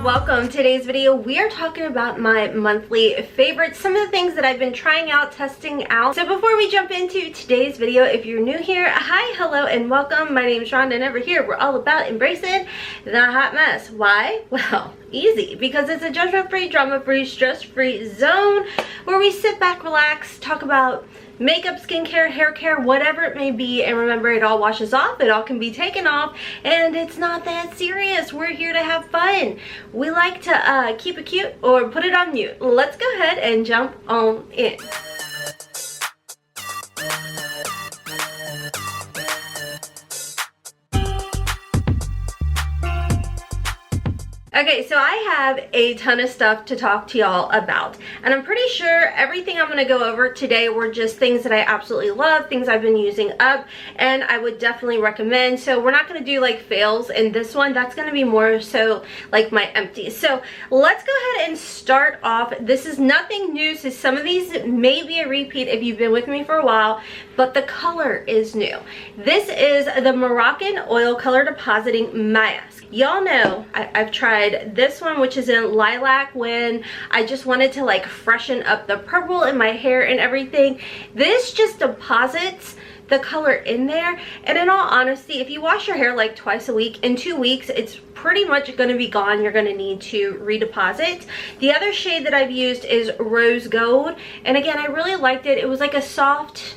welcome. Today's video we are talking about my monthly favorites, some of the things that I've been trying out, testing out. So before we jump into today's video, if you're new here, hi, hello, and welcome. My name is Shonda, and over here we're all about embracing the hot mess. Why? Well, easy, because it's a judgment-free, drama-free, stress-free zone where we sit back, relax, talk about makeup, skincare, hair care, whatever it may be, and remember, it all washes off, it all can be taken off, and it's not that serious. We're here to have fun. We like to keep it cute or put it on mute. Let's go ahead and jump on in. Okay, so I have a ton of stuff to talk to y'all about, and I'm pretty sure everything I'm going to go over today were just things that I absolutely love, things I've been using up, and I would definitely recommend. So we're not going to do like fails in this one. That's going to be more so like my empties. So let's go ahead and start off. This is nothing new, so some of these may be a repeat if you've been with me for a while, but the color is new. This is the Moroccanoil Color Depositing Mask. Y'all know I've tried this one, which is in lilac, when I just wanted to like freshen up the purple in my hair and everything. This just deposits the color in there, and in all honesty, if you wash your hair like twice a week, in 2 weeks it's pretty much going to be gone. You're going to need to redeposit. The other shade that I've used is Rose Gold, and again, I really liked it. It was like a soft,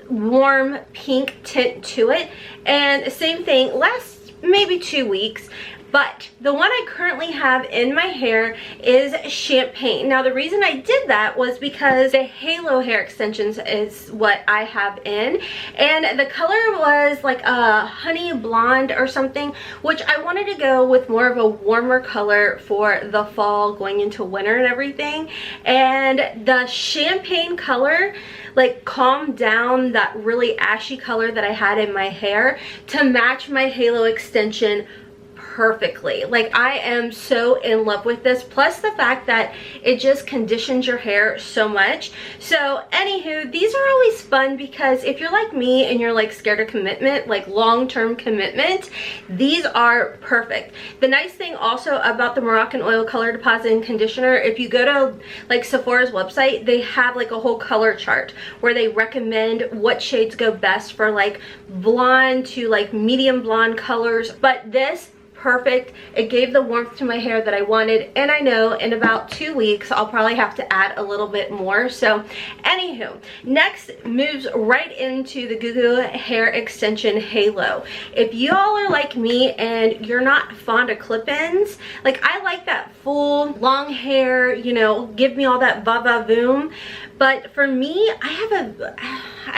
warm pink tint to it, and same thing, lasts maybe 2 weeks. But the one I currently have in my hair is Champagne. Now the reason I did that was because the Halo hair extensions is what I have in, and the color was like a honey blonde or something, which I wanted to go with more of a warmer color for the fall going into winter and everything. And the Champagne color like calmed down that really ashy color that I had in my hair to match my Halo extension perfectly. Like, I am so in love with this, plus the fact that it just conditions your hair so much. So anywho, these are always fun because if you're like me and you're like scared of commitment, like long-term commitment, these are perfect. The nice thing also about the Moroccanoil Color Depositing Conditioner, if you go to like Sephora's website, they have like a whole color chart where they recommend what shades go best for like blonde to like medium blonde colors. But this, perfect. It gave the warmth to my hair that I wanted, and I know in about 2 weeks I'll probably have to add a little bit more. So anywho, next moves right into the GOOGOO hair extension Halo. If y'all are like me and you're not fond of clip-ins, like I like that full long hair, you know, give me all that va-va-voom. But for me, I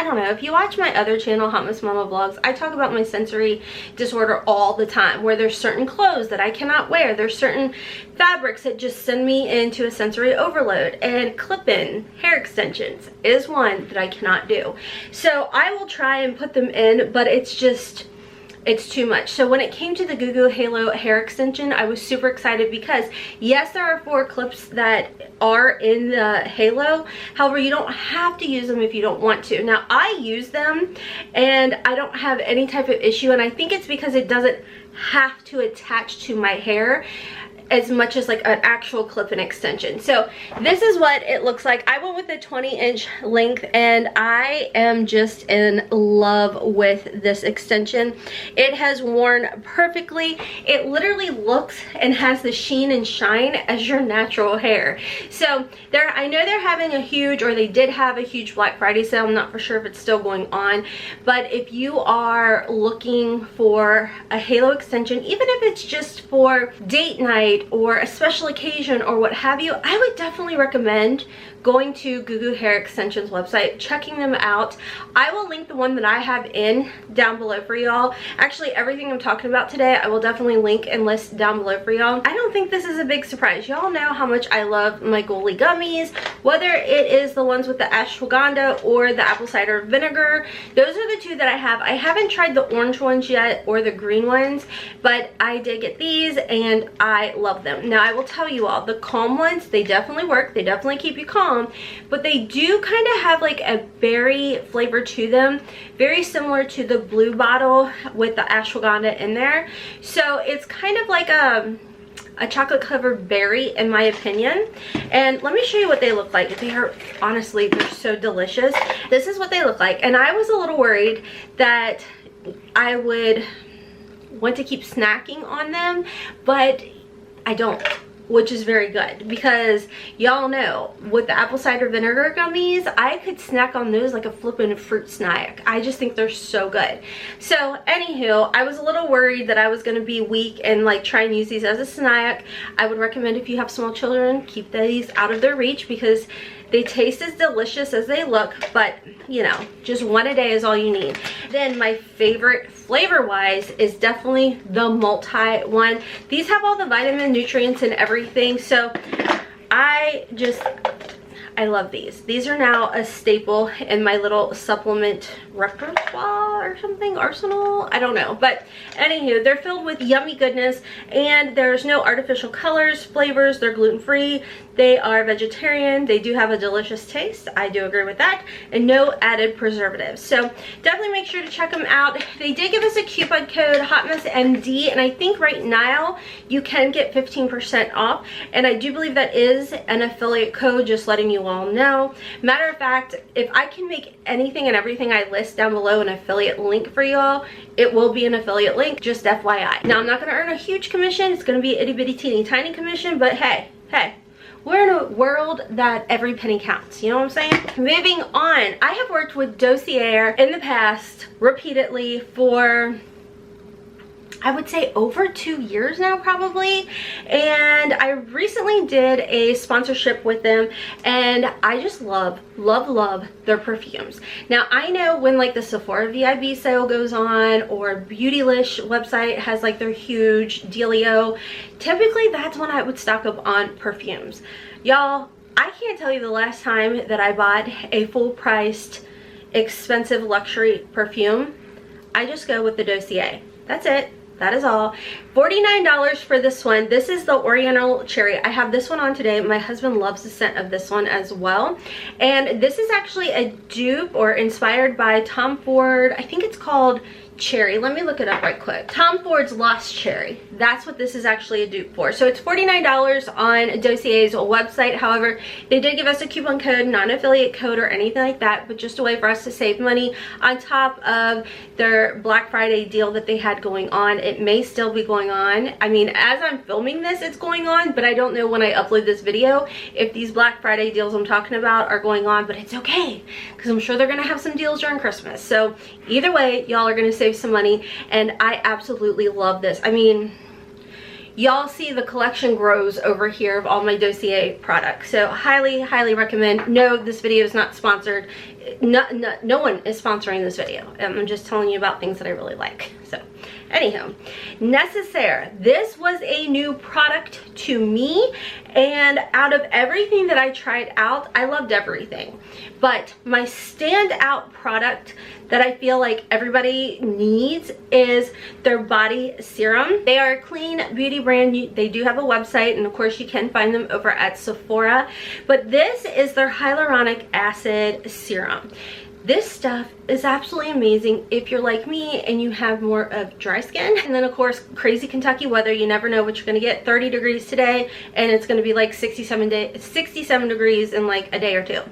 don't know, if you watch my other channel, Hotmess Momma Vlogs, I talk about my sensory disorder all the time, where there's certain clothes that I cannot wear. There's certain fabrics that just send me into a sensory overload, and clip-in hair extensions is one that I cannot do. So I will try and put them in, but it's just, it's too much. So when it came to the GOOGOO Halo hair extension, I was super excited because yes, there are 4 clips that are in the Halo. However, you don't have to use them if you don't want to. Now I use them and I don't have any type of issue, and I think it's because it doesn't have to attach to my hair as much as like an actual clip-in extension. So this is what it looks like. I went with a 20-inch length, and I am just in love with this extension. It has worn perfectly. It literally looks and has the sheen and shine as your natural hair. So I know they're having a huge, or they did have a huge Black Friday sale. I'm not for sure if it's still going on, but if you are looking for a Halo extension, even if it's just for date night or a special occasion or what have you, I would definitely recommend going to GOOGOO Hair Extensions website, checking them out. I will link the one that I have in down below for y'all. Actually, everything I'm talking about today, I will definitely link and list down below for y'all. I don't think this is a big surprise. Y'all know how much I love my Goalie gummies, whether it is the ones with the ashwagandha or the apple cider vinegar. Those are the 2 that I have. I haven't tried the orange ones yet or the green ones, but I did get these and I love them. Now I will tell you all, the calm ones, they definitely work. They definitely keep you calm. But they do kind of have like a berry flavor to them, very similar to the blue bottle with the ashwagandha in there. So it's kind of like a a chocolate covered berry in my opinion. And let me show you what they look like. They are, honestly, they're so delicious. This is what they look like, and I was a little worried that I would want to keep snacking on them, but I don't, which is very good, because y'all know with the apple cider vinegar gummies, I could snack on those like a flippin' fruit snack. I just think they're so good. So anywho, I was a little worried that I was going to be weak and like try and use these as a snack. I would recommend, if you have small children, keep these out of their reach, because they taste as delicious as they look, but you know, just one a day is all you need. Then my favorite flavor wise is definitely the multi one. These have all the vitamin, nutrients, and everything, so I love these. These are now a staple in my little supplement repertoire or something, arsenal, I don't know. But anywho, they're filled with yummy goodness, and there's no artificial colors, flavors. They're gluten-free, they are vegetarian, they do have a delicious taste, I do agree with that, and no added preservatives. So definitely make sure to check them out. They did give us a coupon code HOTMESSMD, and I think right now you can get 15% off, and I do believe that is an affiliate code, just letting you all know. Matter of fact, if I can make anything and everything I list down below an affiliate link for y'all, it will be an affiliate link, just FYI. Now, I'm not going to earn a huge commission. It's going to be an itty bitty teeny tiny commission, but hey, we're in a world that every penny counts, you know what I'm saying? Moving on, I have worked with Nécessaire in the past repeatedly for, I would say, over 2 years now probably, and I recently did a sponsorship with them, and I just love their perfumes. Now, I know when like the Sephora VIB sale goes on, or Beautylish website has like their huge dealio, typically that's when I would stock up on perfumes. Y'all, I can't tell you the last time that I bought a full-priced expensive luxury perfume. I just go with the Dossier. That's it. That is all. $49 for this one. This is the Oriental Cherry. I have this one on today. My husband loves the scent of this one as well. And this is actually a dupe or inspired by Tom Ford. I think it's called Cherry. Let me look it up right quick. Tom Ford's Lost Cherry. That's what this is actually a dupe for. So it's $49 on Dossier's website. However, they did give us a coupon code, not an affiliate code or anything like that, but just a way for us to save money on top of their Black Friday deal that they had going on. It may still be going on. I mean, as I'm filming this, it's going on, but I don't know when I upload this video if these Black Friday deals I'm talking about are going on, but it's okay, because I'm sure they're going to have some deals during Christmas. So either way, y'all are going to save some money, and I absolutely love this. I mean, y'all see the collection grows over here of all my Dossier products, so highly recommend. No, this video is not sponsored. No one is sponsoring this video. I'm just telling you about things that I really like. So anyhow, Nécessaire, this was a new product to me, and out of everything that I tried out, I loved everything, but my standout product that I feel like everybody needs is their body serum. They are a clean beauty brand. They do have a website, and of course you can find them over at Sephora, but this is their hyaluronic acid serum. This stuff is absolutely amazing if you're like me and you have more of dry skin. And then of course, crazy Kentucky weather, you never know what you're gonna get. 30 degrees today, and it's gonna be like 67 degrees in like a day or two.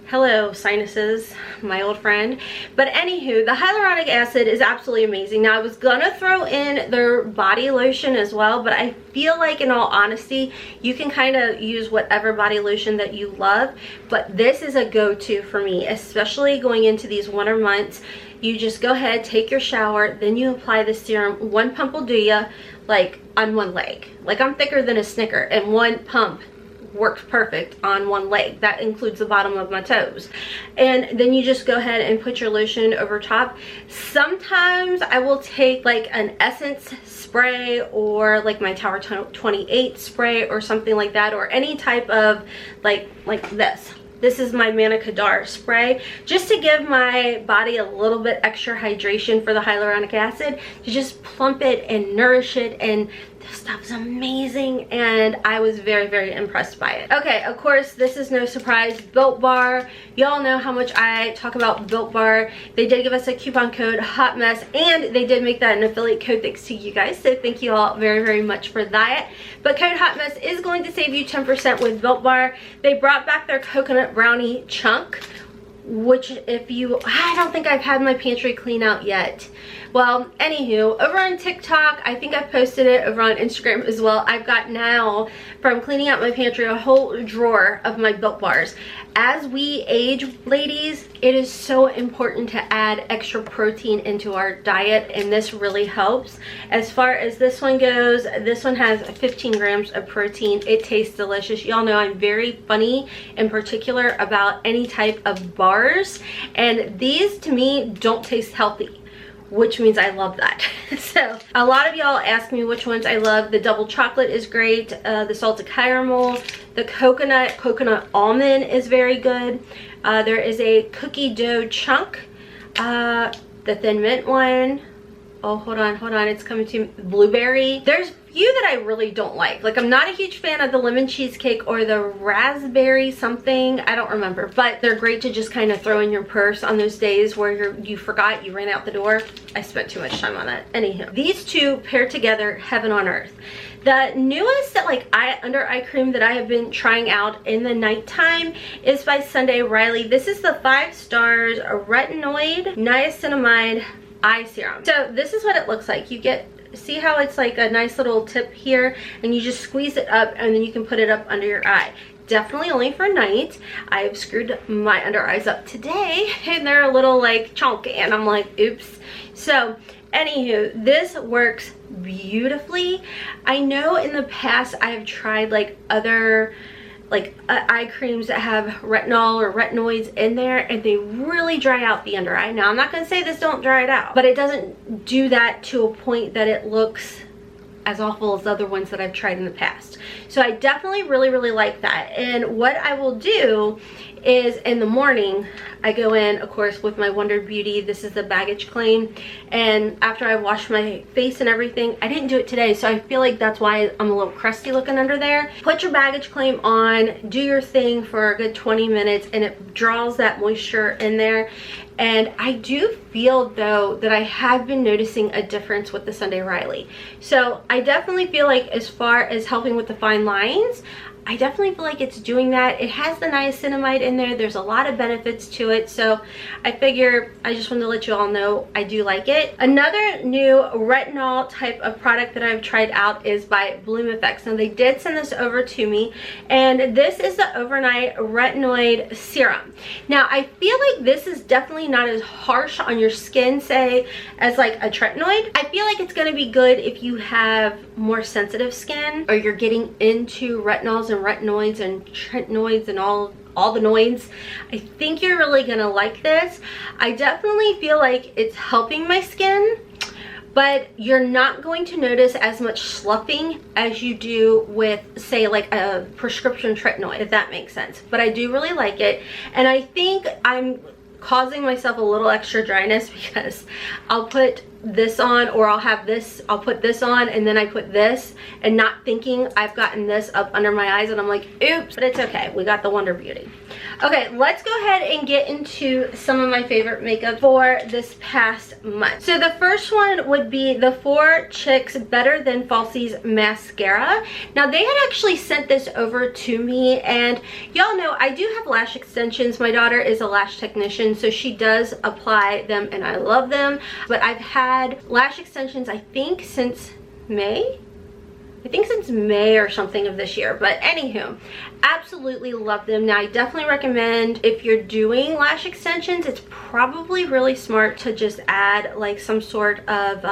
Hello, sinuses, my old friend. But anywho, the hyaluronic acid is absolutely amazing. Now, I was gonna throw in their body lotion as well, but I feel like, in all honesty, you can kind of use whatever body lotion that you love, but this is a go-to for me, especially going into these winter months. You just go ahead, take your shower, then you apply the serum. One pump will do ya, like on one leg. Like, I'm thicker than a Snicker, and one pump works perfect on one leg. That includes the bottom of my toes. And then you just go ahead and put your lotion over top. Sometimes I will take like an essence spray, or like my Tower 28 spray or something like that, or any type of like this. This is my Manica Dar spray, just to give my body a little bit extra hydration for the hyaluronic acid, to just plump it and nourish it and This stuff's amazing, and I was very, very impressed by it. Okay, of course, this is no surprise, Built Bar. Y'all know how much I talk about Built Bar. They did give us a coupon code HOTMESS, and they did make that an affiliate code thanks to you guys, so thank you all very, very much for that. But code HOTMESS is going to save you 10% with Built Bar. They brought back their coconut brownie chunk, which I don't think I've had my pantry clean out yet. Well, anywho, over on TikTok, I think I've posted it over on Instagram as well. I've got now, from cleaning out my pantry, a whole drawer of my Built Bars. As we age, ladies, it is so important to add extra protein into our diet, and this really helps. As far as this one goes, this one has 15 grams of protein. It tastes delicious. Y'all know I'm very funny in particular about any type of bars, and these to me don't taste healthy, which means I love that. So a lot of y'all ask me which ones I love. The double chocolate is great, the salted caramel, the coconut almond is very good. There is a cookie dough chunk, the thin mint one. Oh, hold on, it's coming to me. Blueberry. There's few that I really don't like. Like, I'm not a huge fan of the lemon cheesecake or the raspberry something. I don't remember, but they're great to just kind of throw in your purse on those days where you forgot, you ran out the door. I spent too much time on that. Anyhow, these two paired together, heaven on earth. The newest under eye cream that I have been trying out in the nighttime is by Sunday Riley. This is the 5 stars retinoid niacinamide eye serum. So this is what it looks like. You see how it's like a nice little tip here, and you just squeeze it up and then you can put it up under your eye. Definitely only for night. I've screwed my under eyes up today and they're a little like chunk, and I'm like, oops. So anywho, this works beautifully. I know in the past I have tried like other eye creams that have retinol or retinoids in there, and they really dry out the under eye. Now, I'm not going to say this don't dry it out, but it doesn't do that to a point that it looks as awful as other ones that I've tried in the past. So I definitely really, really like that. And what I will do is in the morning, I go in, of course, with my Wonder Beauty. This is the baggage claim, and after I wash my face and everything, I didn't do it today, so I feel like that's why I'm a little crusty looking under there. Put your baggage claim on, do your thing for a good 20 minutes, and it draws that moisture in there. And I do feel though that I have been noticing a difference with the Sunday Riley. So I definitely feel like as far as helping with the fine lines, I definitely feel like it's doing that. It has the niacinamide in there. There's a lot of benefits to it. So I figure I just wanted to let you all know I do like it. Another new retinol type of product that I've tried out is by Bloom Effects. Now, they did send this over to me, and this is the overnight retinoid serum. Now, I feel like this is definitely not as harsh on your skin, say, as like a tretinoid. I feel like it's going to be good if you have more sensitive skin, or you're getting into retinols and retinoids and tretinoids and all the noids. I think you're really gonna like this. I definitely feel like it's helping my skin, but you're not going to notice as much sloughing as you do with, say, like a prescription tretinoid, if that makes sense. But I do really like it, and I think I'm causing myself a little extra dryness because I'll put this on, or I'll put this on and then I put this, and not thinking I've gotten this up under my eyes, and I'm like, oops. But it's okay, we got the Wonder Beauty. Okay, let's go ahead and get into some of my favorite makeup for this past month. So the first one would be the 4 Chicks Better Than Falsies mascara. Now, they had actually sent this over to me, and y'all know I do have lash extensions. My daughter is a lash technician, so she does apply them and I love them. But I've had lash extensions, I think since May or something of this year. But anywho, absolutely love them. Now, I definitely recommend, if you're doing lash extensions, it's probably really smart to just add like some sort of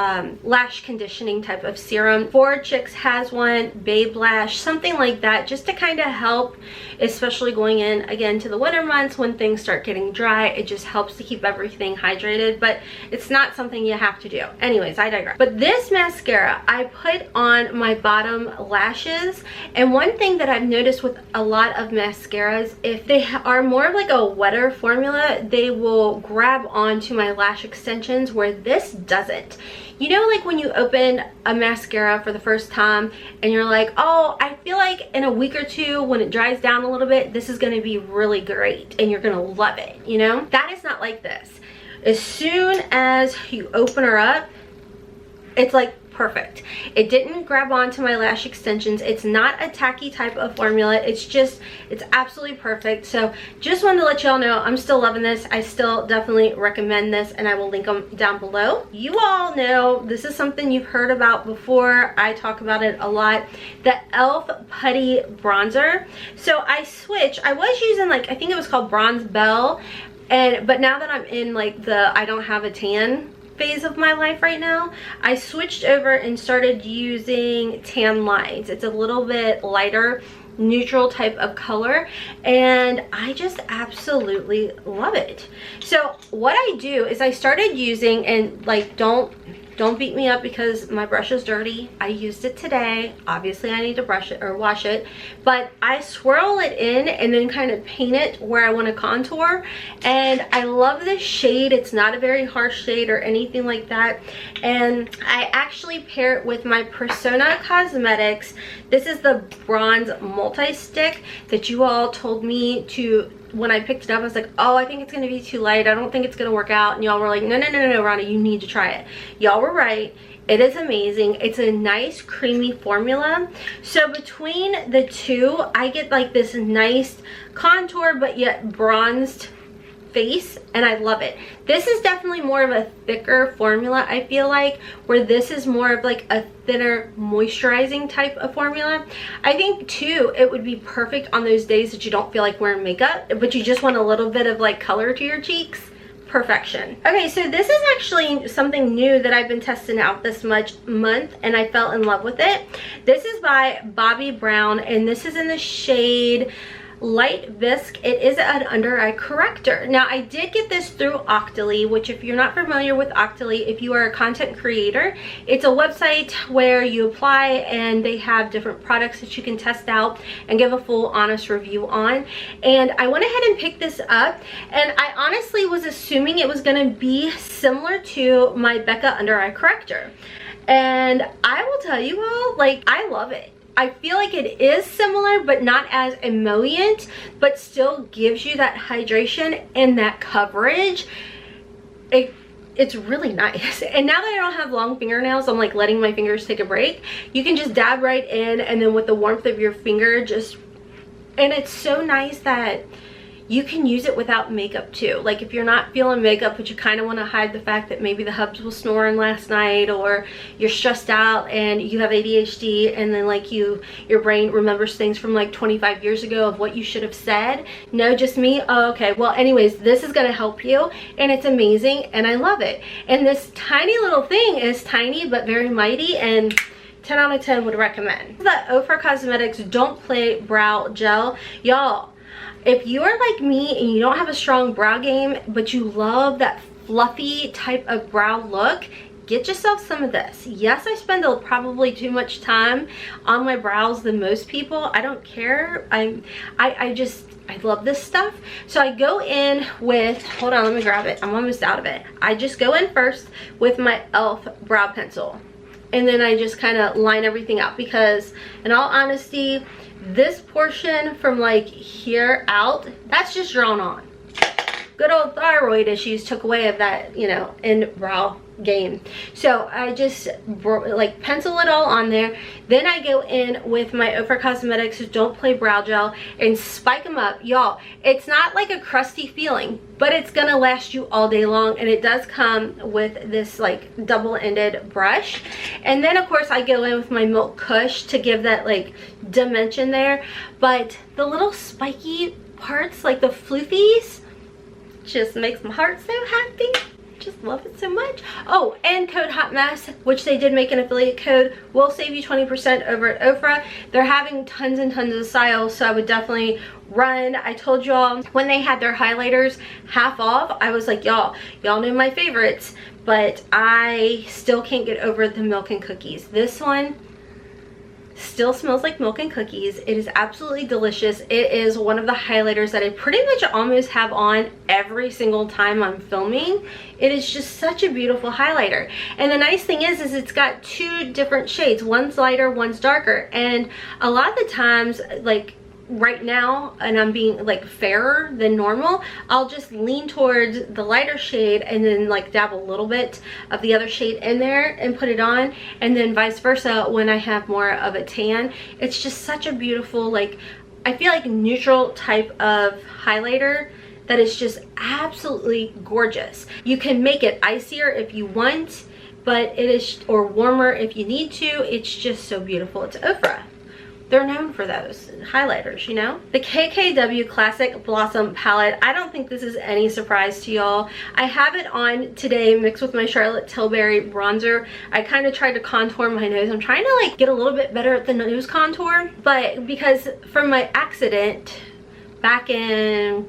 lash conditioning type of serum. 4 Chicks has one, Babe Lash, something like that, just to kind of help, especially going in again to the winter months when things start getting dry. It just helps to keep everything hydrated, but it's not something you have to do. Anyways, I digress. But this mascara I put on my body bottom lashes. And one thing that I've noticed with a lot of mascaras, if they are more of like a wetter formula, they will grab onto my lash extensions, where this doesn't. You know, like when you open a mascara for the first time and you're like, oh, I feel like in a week or two when it dries down a little bit, this is going to be really great and you're going to love it, you know? That is not like this. As soon as you open her up, it's like perfect. It didn't grab onto my lash extensions. It's not a tacky type of formula. It's absolutely perfect. So just wanted to let y'all know I'm still loving this. I still definitely recommend this, and I will link them down below. You all know this is something you've heard about before. I talk about it a lot. The e.l.f. Putty Bronzer. So I switched. I was using, like, I think it was called Bronze Belle, but now that I'm in like the I don't have a tan phase of my life right now, I switched over and started using Tan Lines. It's a little bit lighter, neutral type of color, and I just absolutely love it. So what I do is I started using, and like, don't beat me up because my brush is dirty. I used it today. Obviously I need to brush it or wash it, but I swirl it in and then kind of paint it where I want to contour. And I love this shade. It's not a very harsh shade or anything like that. And I actually pair it with my Persona Cosmetics. This is the bronze multi-stick that you all told me to, when I picked it up, I was like, oh, I think it's going to be too light. I don't think it's going to work out. And y'all were like, no, Rhonda, you need to try it. Y'all were right. It is amazing. It's a nice creamy formula. So between the two, I get like this nice contour but yet bronzed face, and I love it. This is definitely more of a thicker formula, I feel like, where this is more of like a thinner moisturizing type of formula. I think too it would be perfect on those days that you don't feel like wearing makeup but you just want a little bit of like color to your cheeks. Perfection. Okay, so this is actually something new that I've been testing out this month, and I fell in love with it. This is by Bobbi Brown, and this is in the shade Light Bisque. It is an under eye corrector. Now I did get this through Octoly, which, if you're not familiar with Octoly, if you are a content creator, it's a website where you apply and they have different products that you can test out and give a full honest review on. And I went ahead and picked this up, and I honestly was assuming it was going to be similar to my Becca under eye corrector, and I will tell you all, like, I love it. I feel like it is similar but not as emollient, but still gives you that hydration and that coverage. It's really nice. And now that I don't have long fingernails, I'm like letting my fingers take a break. You can just dab right in, and then with the warmth of your finger, and it's so nice that you can use it without makeup too. Like if you're not feeling makeup but you kind of want to hide the fact that maybe the hubs was snoring last night, or you're stressed out and you have ADHD, and then like your brain remembers things from like 25 years ago of what you should have said. No, just me? Oh, okay. Well, anyways, this is going to help you, and it's amazing, and I love it. And this tiny little thing is tiny but very mighty, and 10 out of 10 would recommend. The Ofra Cosmetics Don't Play Brow Gel. Y'all, if you are like me and you don't have a strong brow game but you love that fluffy type of brow look, get yourself some of this. Yes, I spend probably too much time on my brows than most people. I don't care. I love this stuff. So I go in with, hold on, let me grab it. I'm almost out of it. I just go in first with my e.l.f. brow pencil, and then I just kind of line everything out, because in all honesty, this portion from like here out, that's just drawn on. Good old thyroid issues took away of that, you know, in brow game. So I just like pencil it all on there. Then I go in with my Ofra Cosmetics Don't Play Brow Gel and spike them up. Y'all, it's not like a crusty feeling, but it's gonna last you all day long, and it does come with this like double-ended brush. And then of course I go in with my Milk Kush to give that like dimension there, but the little spiky parts, like the floofies, just makes my heart so happy. Just love it so much. Oh, and code HOTMESS, which they did make an affiliate code, will save you 20% over at Ofra. They're having tons and tons of styles, so I would definitely run. I told y'all when they had their highlighters half off, I was like, y'all know my favorites, but I still can't get over the Milk and Cookies. This one, Still smells like milk and cookies. It is absolutely delicious. It is one of the highlighters that I pretty much almost have on every single time I'm filming. It is just such a beautiful highlighter. And the nice thing is it's got 2 different shades. One's lighter, one's darker. And a lot of the times, like right now, and I'm being like fairer than normal, I'll just lean towards the lighter shade and then like dab a little bit of the other shade in there and put it on, and then vice versa when I have more of a tan. It's just such a beautiful, like, I feel like neutral type of highlighter that is just absolutely gorgeous. You can make it icier if you want, but it is, or warmer if you need to. It's just so beautiful. It's Ofra. They're known for those highlighters, you know? The KKW Classic Blossom Palette. I don't think this is any surprise to y'all. I have it on today mixed with my Charlotte Tilbury bronzer. I kind of tried to contour my nose. I'm trying to like get a little bit better at the nose contour, but because from my accident back in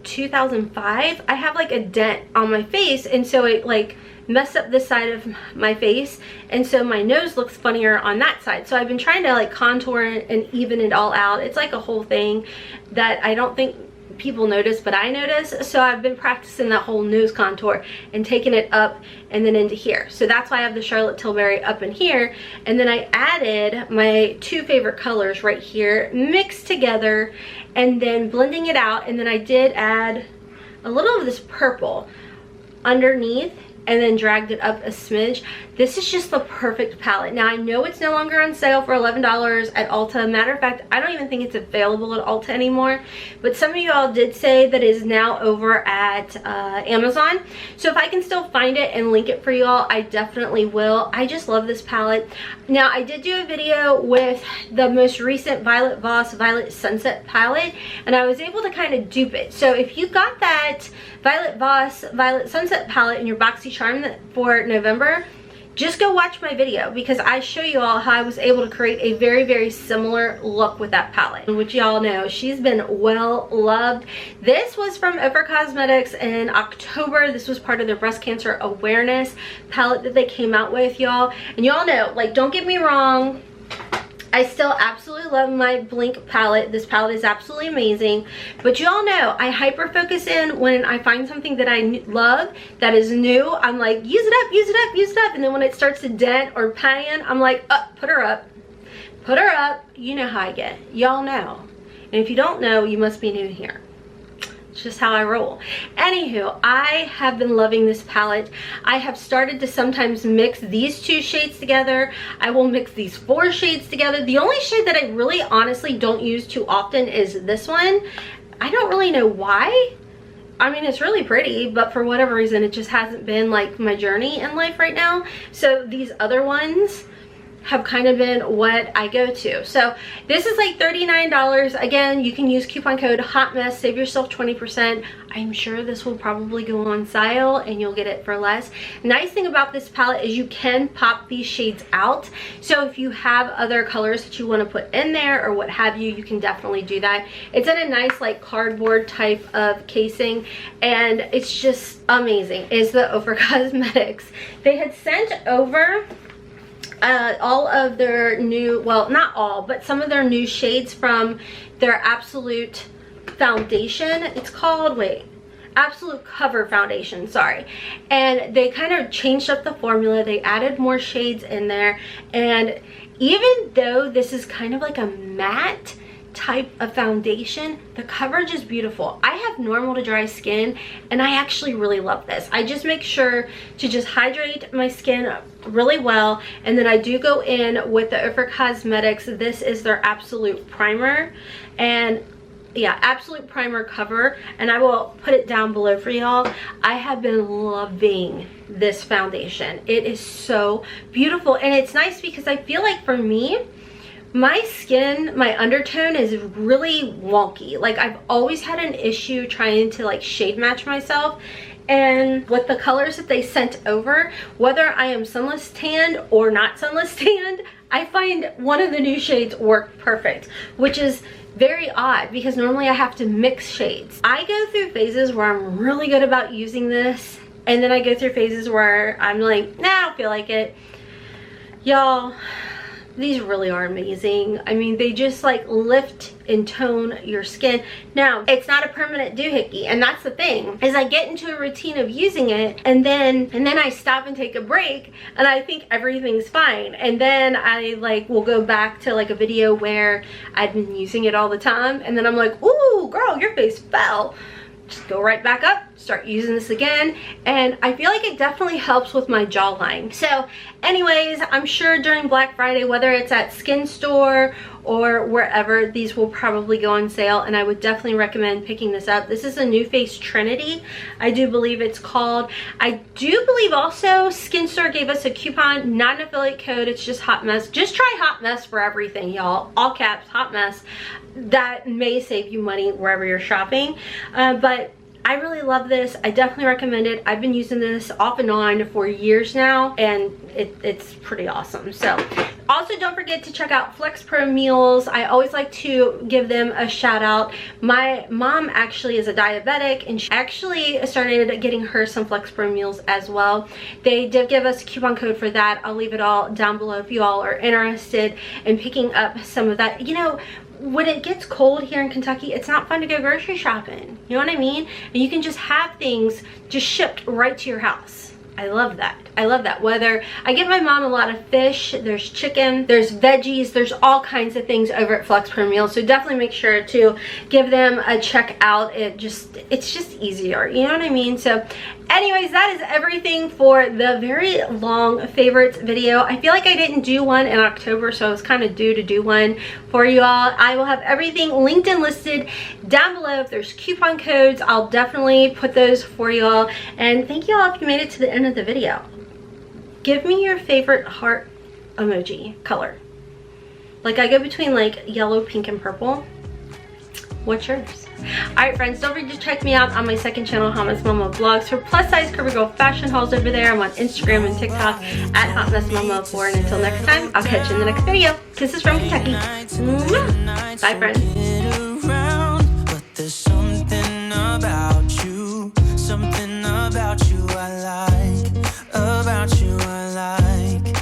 2005, I have like a dent on my face, and so it like messed up this side of my face, and so my nose looks funnier on that side. So I've been trying to like contour and even it all out. It's like a whole thing that I don't think people notice, but I notice. So I've been practicing that whole nose contour and taking it up and then into here. So that's why I have the Charlotte Tilbury up in here, and then I added my 2 favorite colors right here mixed together and then blending it out. And then I did add a little of this purple underneath and then dragged it up a smidge. This is just the perfect palette. Now I know it's no longer on sale for $11 at Ulta. Matter of fact, I don't even think it's available at Ulta anymore, but some of y'all did say that it is now over at Amazon. So if I can still find it and link it for y'all, I definitely will. I just love this palette. Now I did do a video with the most recent Violet Voss Violet Sunset palette, and I was able to kind of dupe it. So if you got that Violet Voss Violet Sunset palette in your BOXYCHARM for November, just go watch my video, because I show you all how I was able to create a very, very similar look with that palette, which y'all know she's been well loved. This was from Ofra Cosmetics in October. This was part of their breast cancer awareness palette that they came out with, y'all. And y'all know, like, don't get me wrong, I still absolutely love my Blink palette. This palette is absolutely amazing. But y'all know I hyper focus in when I find something that I love that is new. I'm like, use it up, use it up, use it up. And then when it starts to dent or pan, I'm like, put her up. Put her up. You know how I get. Y'all know. And if you don't know, you must be new here. It's just how I roll. Anywho, I have been loving this palette. I have started to sometimes mix these 2 shades together. I will mix these 4 shades together. The only shade that I really honestly don't use too often is this one. I don't really know why. I mean, it's really pretty, but for whatever reason, it just hasn't been like my journey in life right now. So these other ones have kind of been what I go to. So this is like $39. Again, you can use coupon code HOTMESS, save yourself 20%. I'm sure this will probably go on sale and you'll get it for less. Nice thing about this palette is you can pop these shades out. So if you have other colors that you want to put in there or what have you, you can definitely do that. It's in a nice like cardboard type of casing, and it's just amazing. It's the Ofra Cosmetics. They had sent over all of their new, well, not all, but some of their new shades from their Absolute foundation. It's called, wait, Absolute Cover Foundation, sorry. And they kind of changed up the formula. They added more shades in there, and even though this is kind of like a matte type of foundation, the coverage is beautiful. I have normal to dry skin, and I actually really love this. I just make sure to just hydrate my skin really well, and then I do go in with the Ofra Cosmetics. This is their Absolute Primer, and yeah, Absolute Primer Cover, and I will put it down below for y'all. I have been loving this foundation. It is so beautiful, and it's nice because I feel like for me, my skin, my undertone is really wonky. Like, I've always had an issue trying to like shade match myself, and with the colors that they sent over, whether I am sunless tanned or not sunless tanned, I find one of the new shades work perfect, which is very odd because normally I have to mix shades. I go through phases where I'm really good about using this, and then I go through phases where I'm like, nah, I don't feel like it. Y'all, These really are amazing. I mean, they just like lift and tone your skin. Now, it's not a permanent doohickey, and that's the thing, is I get into a routine of using it, and then I stop and take a break, and I think everything's fine, and then I like will go back to like a video where I've been using it all the time, and then I'm like, ooh, girl, your face fell. Just go right back up, start using this again, and I feel like it definitely helps with my jawline. So anyways, I'm sure during Black Friday, whether it's at Skin Store or wherever, these will probably go on sale, and I would definitely recommend picking this up. This is a New Face Trinity, I do believe it's called. I do believe also Skin Store gave us a coupon, not an affiliate code, it's just Hot Mess. Just try Hot Mess for everything, y'all. All caps, Hot Mess. That may save you money wherever you're shopping, but I really love this. I definitely recommend it. I've been using this off and on for years now, and it's pretty awesome. So also don't forget to check out Flex Pro Meals. I always like to give them a shout out. My mom actually is a diabetic, and she actually started getting her some Flex Pro Meals as well. They did give us a coupon code for that. I'll leave it all down below if you all are interested in picking up some of that. You know, when it gets cold here in Kentucky, it's not fun to go grocery shopping. You know what I mean? And you can just have things just shipped right to your house. I love that. I love that. Whether I give my mom a lot of fish, there's chicken, there's veggies, there's all kinds of things over at Flex Pro Meals. So definitely make sure to give them a check out. It's just easier. You know what I mean? So anyways, that is everything for the very long favorites video. I feel like I didn't do one in October, so I was kind of due to do one for you all. I will have everything linked and listed down below. If there's coupon codes, I'll definitely put those for you all. And thank you all if you made it to the end of the video. Give me your favorite heart emoji color. Like, I go between like yellow, pink, and purple. What's yours? Alright friends, don't forget to check me out on my second channel, Hotmess Momma Vlogs, for plus size curvy girl fashion hauls over there. I'm on Instagram and TikTok at hotmessmomma4. And until next time, I'll catch you in the next video. Kisses from Kentucky. Mwah. Bye friends. But there's something about you I like, about you I like.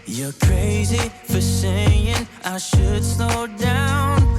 You're crazy for saying I should slow down.